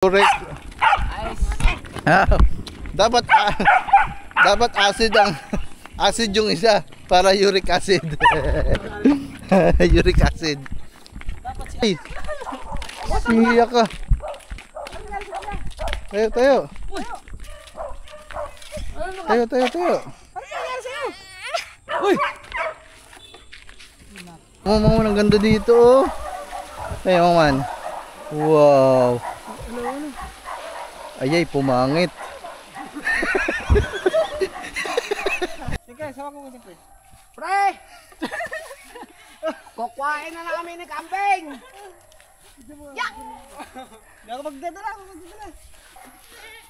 Correct. Dapat dapat acid yung isa para uric acid. Uric acid. Ay. Siya ka. Tayo. Tayo. Uy. Mamang ang ganda dito oh. Tayo man. Wow. Ayay, pumangit. Sige, sama ko siyempre. Pre! Kukwain na namin ng kambing! Yak! Hindi ako magdadala.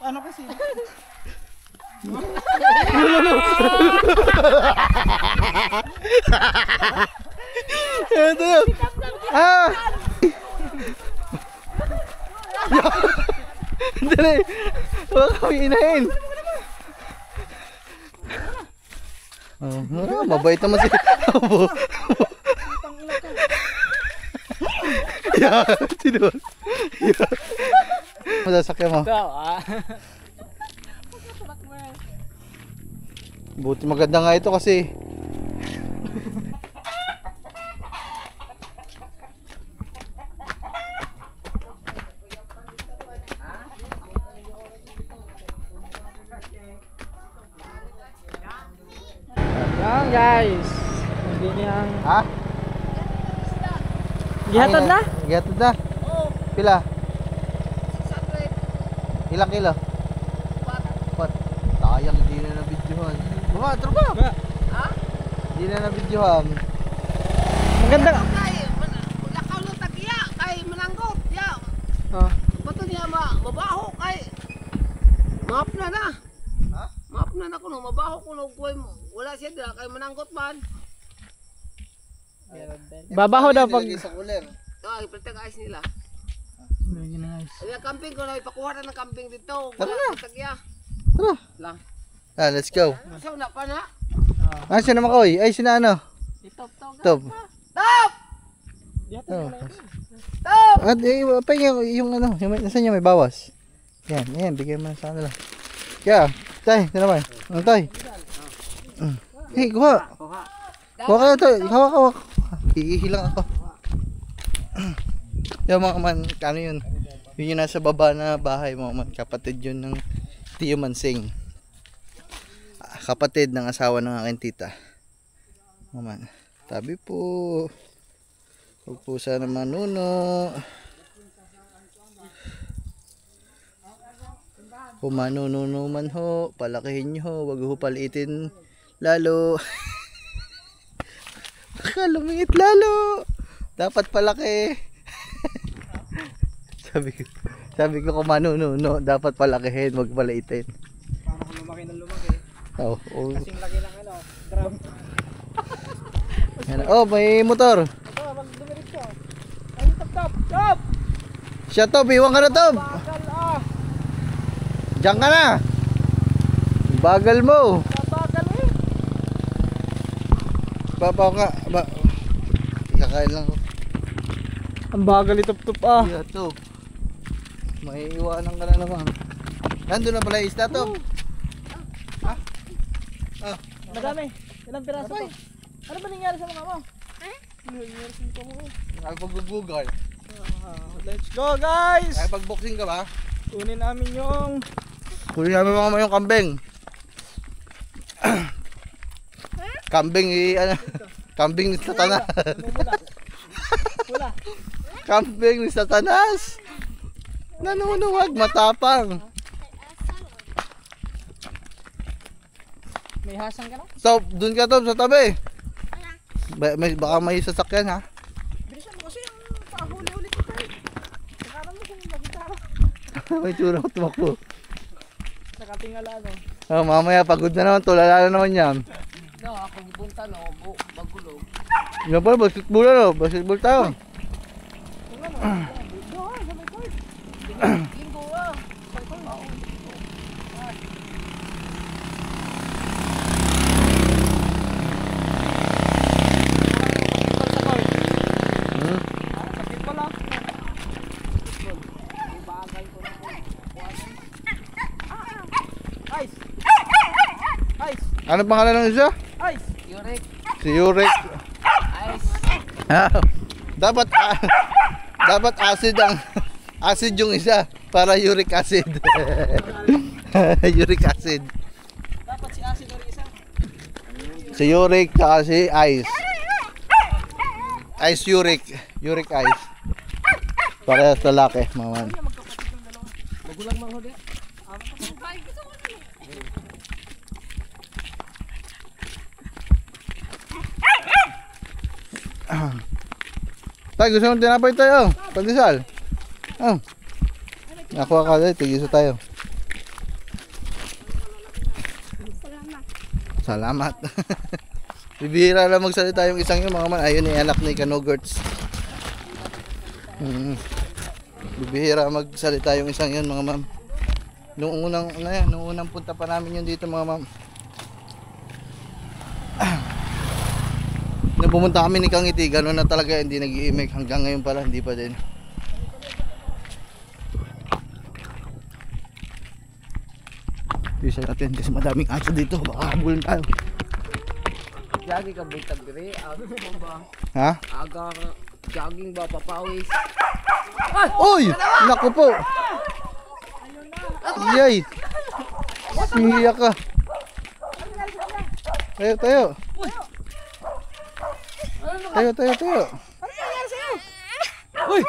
Paano kasi? Ito. Dali. Huwag kami inahin. Mabait naman si Abo. Sino? Masasakyan mo. Buti maganda nga ito kasi Yan guys. Hindi niyang... ha? Gihatod na? Gihatod na? Oo. Pila? 600. Ilang kilo? 4. Sayang, hindi na nabidyohan. Baba, tropa! Ha? Hindi na nabidyohan. Maganda. Lakaw ng tagiya kay mananggot. Ya. Bato niya mabaho kay map na na. Ha? Map na ko no mabaho ko no kuy mo. Wala siya dira kay mananggot man. Babaho daw pag... Sa cooler. Ay, preteg ayos nila. Nice. Ay, camping ko na ipakuha na ng camping dito. Tara na. Tagiya. Tara. Lang. Let's go. So na pa na. Sino naman ko? Ay, sino ano? Top. Top. Top! Oh. Top! At pa yung ano, nasaan niya may bawas. Yan, bigyan mo sa ano lang. Kaya, tay, naman. Ano tay? Hey, kuha. Kuha kayo to, hawak. Iihilang ako. Yung mga man, ano yun? Yun yung nasa baba na bahay mo man. Kapatid yun ng Tiyo Mansing. Kapatid ng asawa ng aking tita. Maman. Tabi po. Huwag po sana manuno. Kung manununo man ho, palakihin nyo ho. Huwag ho palitin lalo. Baka lumingit lalo. Dapat palaki. sabi ko kung manununo, dapat palakihin, huwag palitin. Para kung lumaki ng lumaki. Oh. Kasing laki lang ano, drum. Oh, may motor. Ito, magdumirit ko. Ay, top! Siya to, biwang ka na to. Bagal Diyan ka na. Bagal mo. Bagal eh. Papaw nga. Kakain lang ako. Ang bagal ito top. Yeah, to. May iwanan ka na naman. Nandun na pala yung isda to. Madami. Ilang piraso to? Ano ba nangyari sa mga mo? Ano nangyari sa mga mo? Nakapag-google. Let's go guys! Nakapag-boxing ka ba? Kunin namin yung... Kunin namin mga yung kambing. Kambing kambing ni Satanas. Pula. Kambing ni Satanas. Nanunuwag, matapang. May hasang ka na? Top, dun ka Top sa tabi. Baka may sasakyan ha. Bilisan mo kasi yung pahuli-huli ko tayo. Nakala mo kung magkara. May tsura ko tumakbo. Nakatingala no. Mamaya pagod na naman, tulala na naman yan. No, ako gipunta no, bagulog. Yan pala, basketball ano? Basketball tayo. Kung ano, doon sa may court. Linggo ah. Sakit pala. Bagay ko na. Ano pangalan ng isa? Ice. Yurik. Si Yurik. Ice. dapat dapat acid yung isa para uric acid. Uric acid. Dapat si Asin rin isa. Si Uric tsaka si Ice. Ice Uric. Uric Ice. Parehas lalaki, mga man. Magulang mga huli. Tay, gusto mong tinapay tayo? Pandesal. Nakuha ka dahil, tigisa tayo. Salamat. Bibihira lang magsalita yung isang yun, mga man. Ayun yung anak ni Kanogerts. Bibihira magsalita yung isang yun, mga ma'am. Nung unang punta pa namin yun dito, mga ma'am. Nung pumunta kami ni Kangiti, gano'n na talaga, hindi nag-i-imake. Hanggang ngayon pala, hindi pa din. Bisa natin kasi madaming aso dito. Baka habulin tayo. Jogging ka buntag dire. Aga ba? Ha? Aga jogging ba papawis? Uy! Naku po! Yay! Siya ka. Tayo, tayo. Tayo, tayo, tayo. Ano nangyari sa'yo? Uy!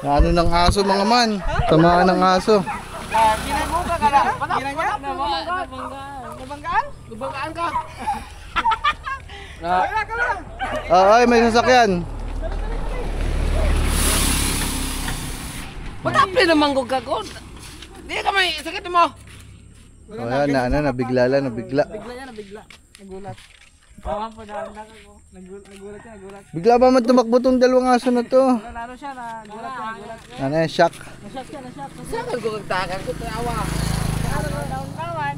Ano ng aso, mga man? Tamaan ng aso. Ginaguga ka na. Ginanya? Nabanggaan? Nabanggaan ka. Wala ka lang. Ay, may sasakyan. Madapli naman ko kagod. Di ka may sakit mo. O yan, nabigla lang, nabigla. Bigla yan, nabigla. Nagulat. Baka pa dahan ako. Nagulat siya, nagulat. Bigla ba man tumakbo tong dalawang aso na to? Nalaro siya, nagulat siya, nagulat. Ano yan, shock. Nashock siya, nashock. Saan ko kagtakan ko tawa. Naon-naon.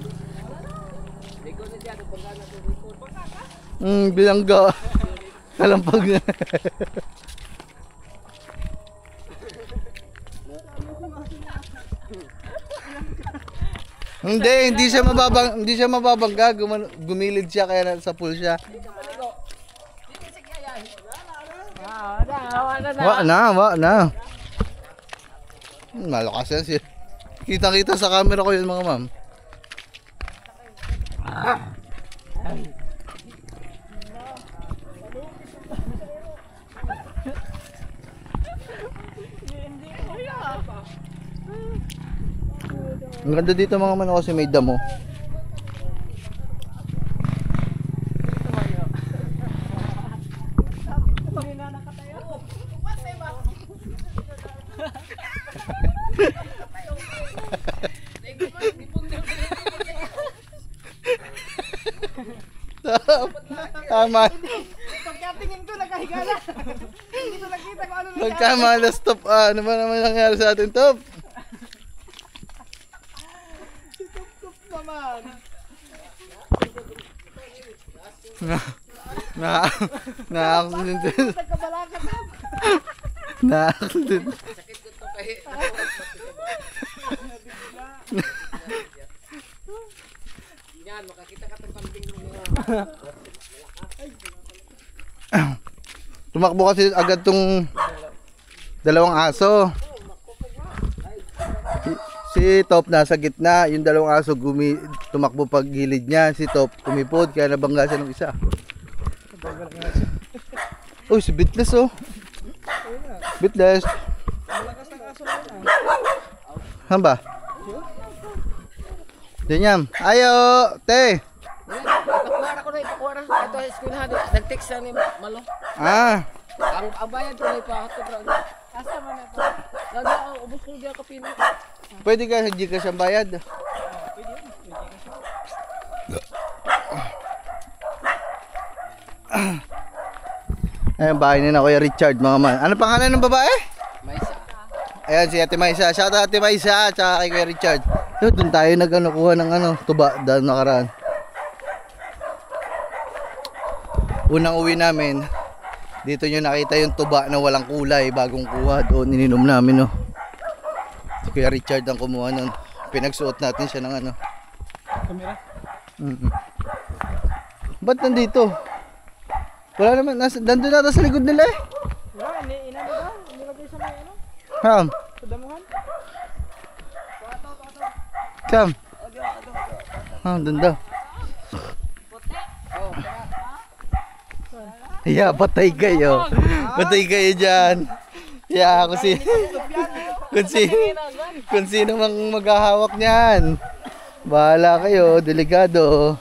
Di ko na diyan pagana to record. Bilangga. Kalampag na. Hindi siya mababangga, gumilid siya kaya sa pool siya. Wa na. Malakas yan siya. Kitang-kita sa camera ko yun, mga ma'am. Ang ganda dito, mga man, kasi may damo. Tama. Pagkatingin ko, nakahiga na. Hindi ko nakita kung ano nangyari. Pagkamalas, Top. Ano ba naman nangyari sa atin, Top? Naman. Na-accident. Nagkabalakan na. Na-accident. Sakit ko to kay. Yan, makakita ka tong kambing mo. Tumakbo kasi agad tong dalawang aso. Si Top nasa gitna, yung dalawang aso tumakbo pag gilid niya. Si Top tumipod kaya nabangga siya ng isa. Uy, si Bitless oh. Bitless. Malakas ng aso na yun. Hamba? Diyan. Ayo, te. Ipakuha ko na, ipakuha na. Ito, eskwelahan. Nag-text na ni Malo. Ah, Ang bayad ko na ipahatod na. Asa man ito? Lagi, ubos ko diyan kapino. pwede ka sa Gcash ang bayad. Ayan, bahay ni na Kuya Richard, mga man. Ano pangalan ng babae? May isa. Ayan, si Ate Maisa. Shout out Ate Maisa, tsaka kay Kuya Richard. So, doon tayo kuha ng tuba dahil nakaraan. Unang uwi namin, dito nyo nakita yung tuba na walang kulay, bagong kuha. Doon ininom namin, no. Si Kuya Richard ang kumuha nun. pinagsuot natin siya ng ano. Kamera? Ba't nandito? Wala naman, nandun nata sa likod nila eh. Wala, inano ba? Nilagay sa may ano? Ham, Sa damuhan? Sam. Dun daw. Yeah, patay kayo. Patay kayo dyan. Yeah, kung sino mang maghahawak niyan. Bahala kayo, delikado.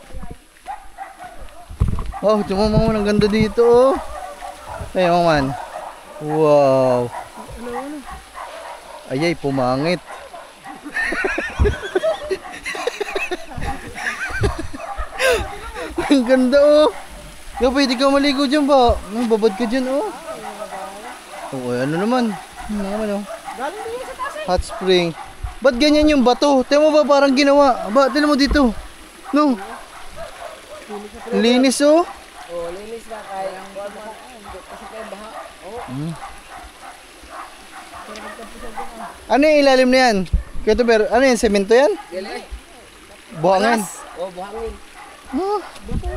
Oh, tumama mo ng ganda dito oh. Ayun man. Wow. Ayay, pumangit. Ang ganda oh. Yo, pwede ka maligo dyan ba? Babad ka dyan oh. Oh, ano naman? Ano naman oh. Galing din sa taas eh. Hot spring. Ba't ganyan yung bato? Tingnan mo ba parang ginawa? Ba, tingnan mo dito. No. Linis oh. Oh, linis na kaya ang kasi kaya baha. Oh. Ano yung ilalim na yan? Kaya pero ano yan? Semento yan? Dili. Buhangin. Oh, buhangin. Oh. Bato.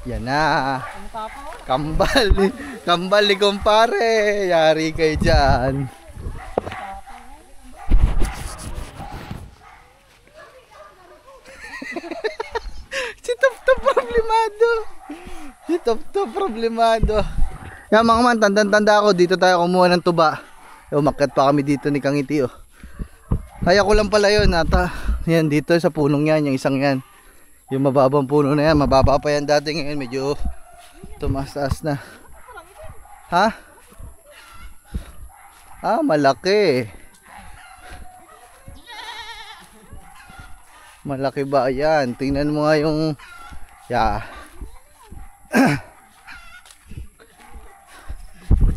Yan na. Kambal. Kambal ni kumpare. Yari kayo dyan. Si Top problemado. Si Top problemado. Yan mga man, tanda ako. Dito tayo kumuha ng tuba. Umakyat pa kami dito ni Kangiti oh. Kaya ko lang pala yun ata. Yan dito sa punong yan. Yung isang yan. Yung mababang puno na yan. Mababa pa yan dati. Ngayon medyo tumaas na. Ha? Ah, malaki. Malaki ba yan? Tingnan mo nga yung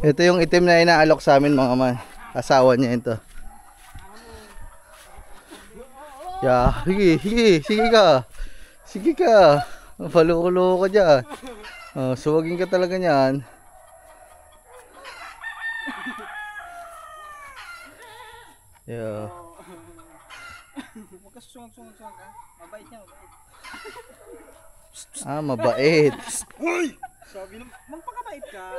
ito yung itim na inaalok sa amin mga man. Asawa niya ito. Sige ka. Sige ka. Palukulo ka dyan. Suwagin ka talaga niyan. Huwag ka susungag ka. Mabait niya, mabait. Mabait. Sabi naman, magpakabait ka.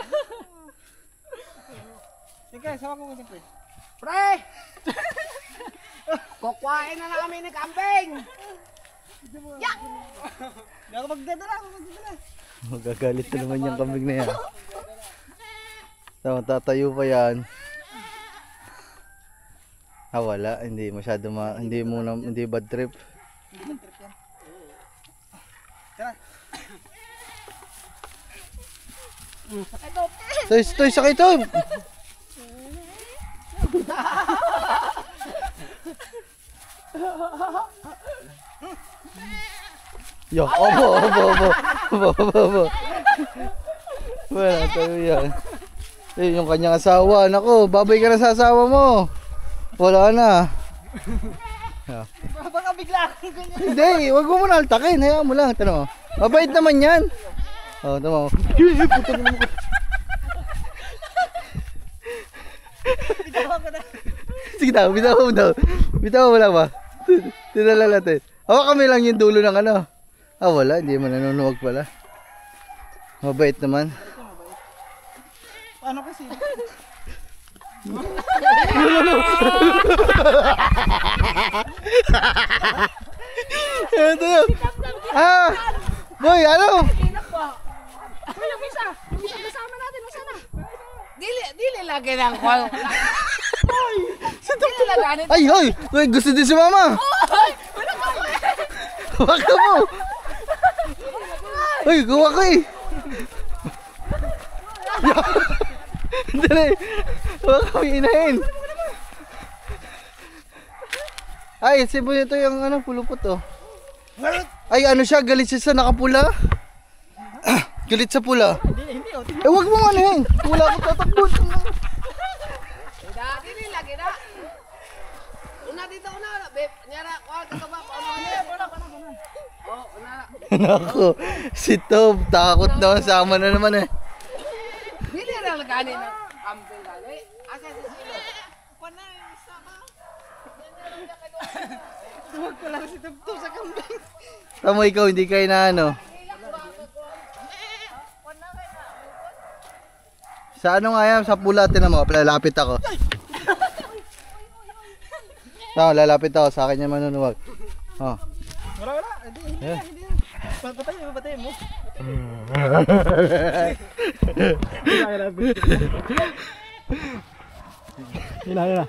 Sige, sama ko siyempre. Pre! Kukwain na namin ni kambing. Yak! Hindi ako magdadala. Magagalit na naman yung kambing na yan. Tatayo pa yan. Wala, hindi masyado hindi bad trip. Hindi bad trip yan. Tara. Sakay to. Yo, obo. Wala tayo yan. Yung kanyang asawa. Nako, babay ka na sa asawa mo. Wala na. Baka bigla akong ganyan. Hindi, wag mo muna altakin. Hayaan mo lang. Tano mo. Mabait naman yan. Tama mo. Bitawa ko na. Sige daw, bitawa mo daw. Bitawa mo lang ba? Tinala natin. Hawa kami lang yung dulo ng ano. Wala. Hindi mo nanonood pala. Mabait naman. Paano kasi? Ito yun. Boy, ano? Uy, yung isa kasama natin, masana. Dili lagi ng kwal. Dili lagi. Ay, gusto din si mama. Huwag ka mo. Ay, gawa ka eh. Dali. Huwag kami inahin. Ay, sibo nito yung ano, pulupot oh. Ay, ano siya, galit siya sa nakapula. Galit sa pula. Hindi. Huwag mo ano wala ko tatakbo. Dili lagi na. Una dito, babe. Nyara, kwal, kataba. Oh, una. Naku, si Tom, takot na sama na naman eh. Dili na lagani ng kambing gani. Asa si silo. Huwag ko lang si Tugtog sa kambing. Tamo ikaw, hindi kayo na ano. Sa ano nga yan, sa pula, tinan mo, lalapit ako. Lalapit ako, sa akin yan manunuwag. Oh. Wala. Hindi na. Patayin mo. Hila.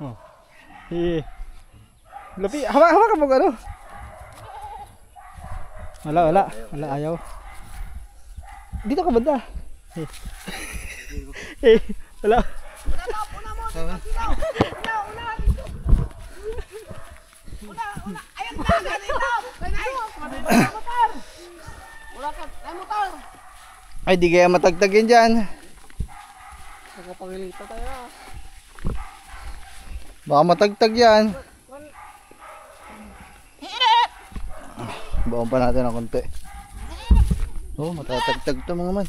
Oh. Lupi, hawa ka mo ano? Wala, ayaw. Dito ka banda. Wala. Ayan ka, ganito! Wala ka, ay motor! Ay, di kaya matagtagin dyan. Nakapangilita tayo. Baka matagtag yan. Baon pa natin ng konti. Oh, matatagtag to mga man.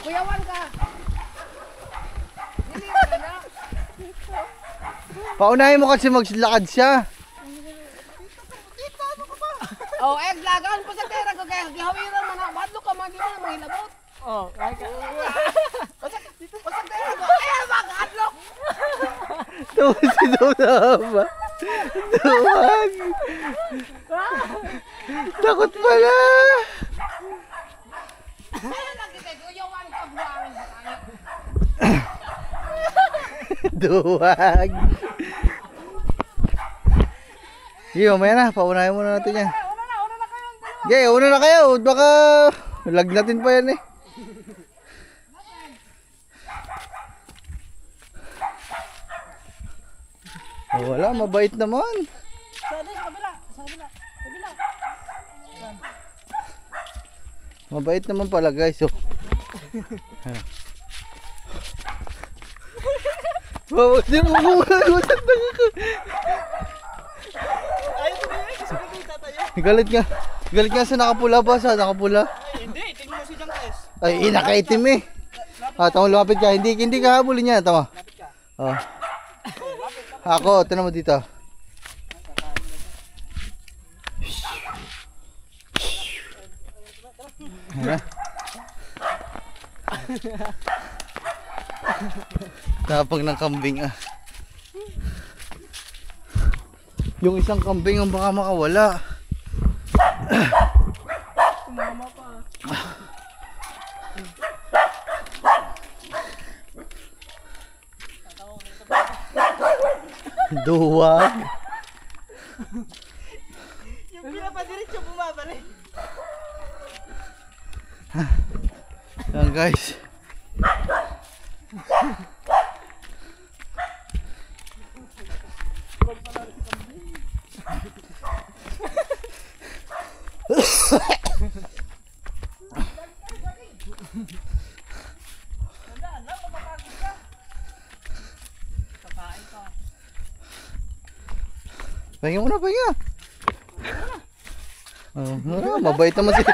Kuyawan ka! Paunahin mo kasi maglakad siya. Oh, lagaan pa sa tera ko kaya gihawiran man na badlo ka man di mo na mahilabot. Oh, kaya ka. Pasag tera ko, mag-adlock! Tuwa si Duma. Duwag. Takot pala. Ayan lang kita, kuyawan ka buwang. Duwag. Iyo, maya na. Paunahin muna natin yan. Una na kayo. Okay, una na kayo. Baka lagnatin pa yan eh. Oh, wala, mabait naman. Sa kabila. Mabait naman pala guys. Oh. Wow, di mo muna. Ayaw ko na kasi kung tatayo. Galit nga sa nakapula ba? Sa nakapula? Ay, hindi. Tingnan mo si Jang Kes. Ay, nakaitim eh. Tama, lumapit ka. Hindi ka habulin niya. Tama. Lapit ka. Oh. Ako, tinan mo dito. Ano? Tapang ng kambing ah. Yung isang kambing ang baka makawala. Tumama pa. Duwag. Yung pinapadiretso bumabalik. Yan guys. Pahinga muna, pahinga. Oh, mabait naman si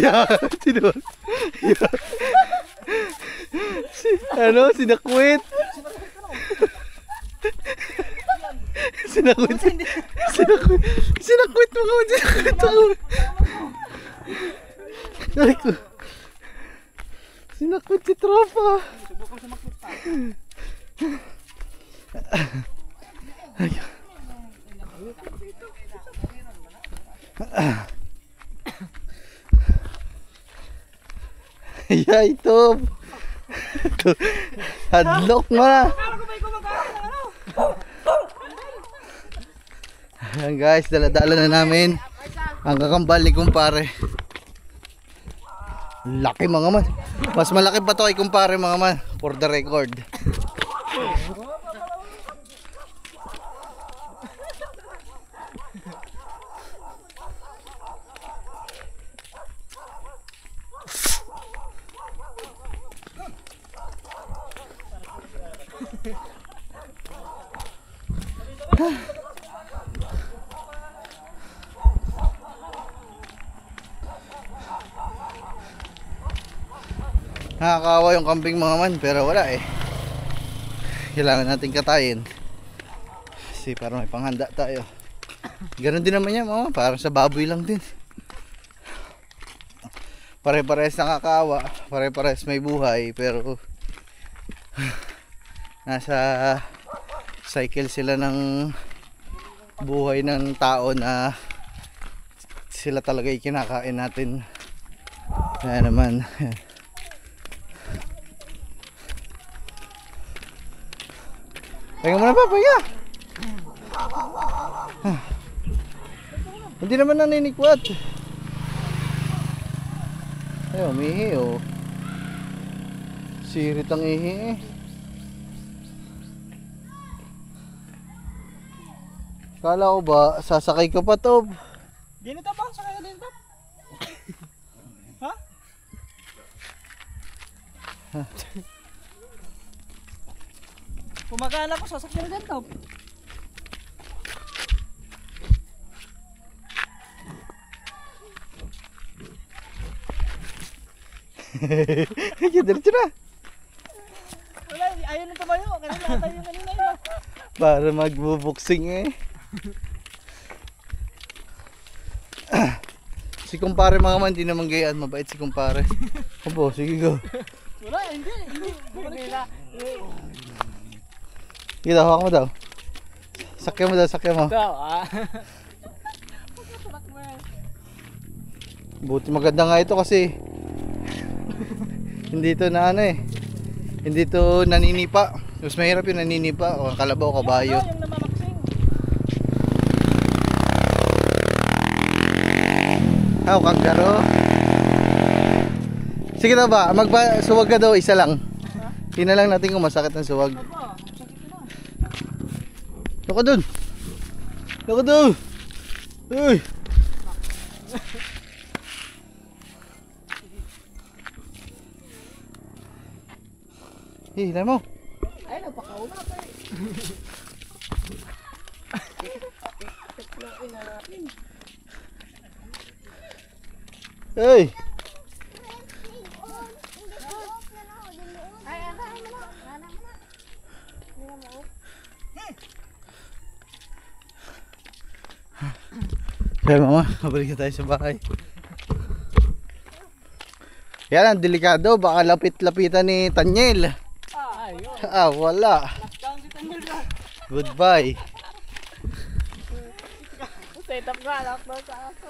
yeah, sino? Yeah. Sinakwit. Sinakwit mo ka. Sinakwit si tropa. Subukan sa makita. Yeah, ito. Hadlock mo na. Ayan guys, dala-dala na namin ang kakambal ni kumpare. Laki mga man. Mas malaki pa to kay kumpare mga man. For the record. Nakakawa yung kambing mga man, pero wala eh. Kailangan natin katayin. Kasi para may panghanda tayo. Ganon din naman yan mga, parang sa baboy lang din. Pare-pares nakakawa, pare-pares may buhay, pero nasa cycle sila ng buhay ng tao na sila talaga ikinakain natin. Kaya naman pahinga muna pa, pahinga. Hindi naman naninikwat. Ay, umihi oh. Sirit ang ihi eh. Kala ko ba sasakay ka pa to? Ganito ba? Sakay ka din ba? Ha? Kumagana ko, sasakyan din to. Diretso na. Wala, ayaw na tumayo. Kanina tayo kanina yun. Para magbubuksing eh. Si kumpare mga man, hindi naman gayaan. Mabait si kumpare. Opo, sige go. Wala, hindi. Bumalik siya. Sige daw, hawak mo daw. Sakyan mo daw, sakyan mo. Ito, Buti maganda nga ito kasi hindi to na ano eh. Hindi to naninipa. Mas mahirap yung naninipa o kalabaw, kabayo. Yung namamaksing. Kanggaro. Sige daw ba, suwag ka daw, isa lang. Tingnan lang natin kung masakit ang suwag. Loko dun. Loko dun. Uy. Hilan mo. Ay, nagpakauna pa eh. Hey. Kaya mama, mabalik na tayo sa bahay. Yan ang delikado, baka lapit-lapitan ni Tanyel. Ah, wala. Goodbye. Set up nga, lockdown sa ako.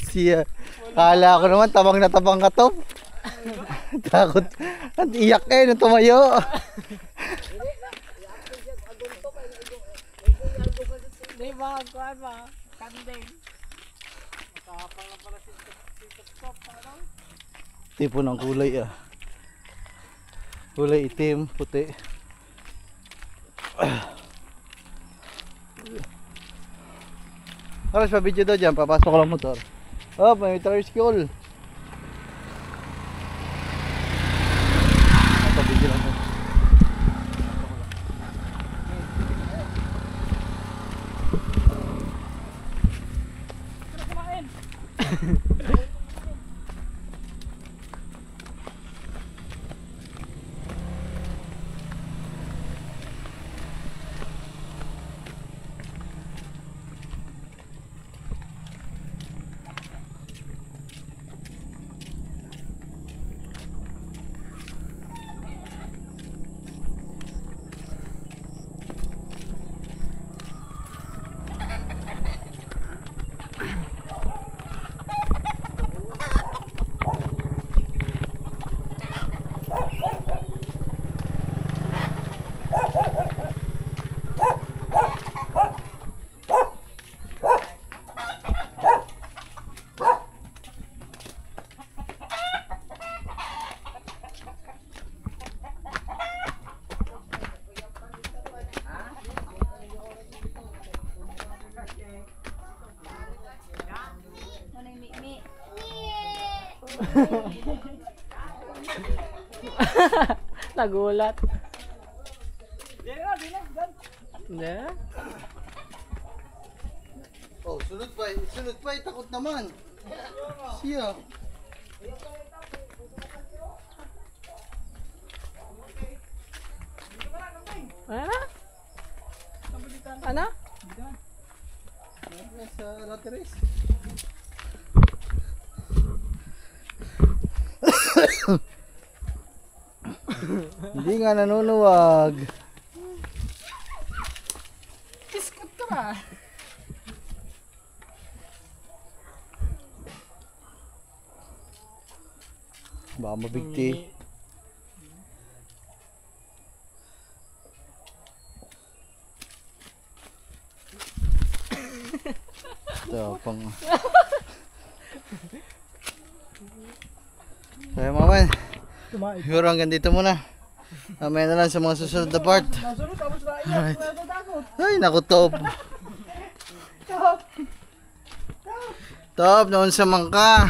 Siya. Kala ko naman tabang na tabang ka to. Takot. At iyak eh nung tumayo. Hindi ba, kuhan ba? Kandeng. Matapang na pala si Top. Tipo ng kulay ah. Kulay itim, puti. Aras pa video daw dyan, papasok ko lang motor. Oh, may tricycle. Video lang mo. Nagulat. Hindi. Oh, sunod pa. Sunod pa. Takot naman. Siya. Ano? Ano? Sa lateres. Hindi nga nanunuwag. Iskot ka ba? Baka mabigti. Tapang. Kaya maman. Siguro hanggang dito muna. Mamaya na lang sa mga susunod na part. Alright. Ay, naku, top. Top, noon sa mangka.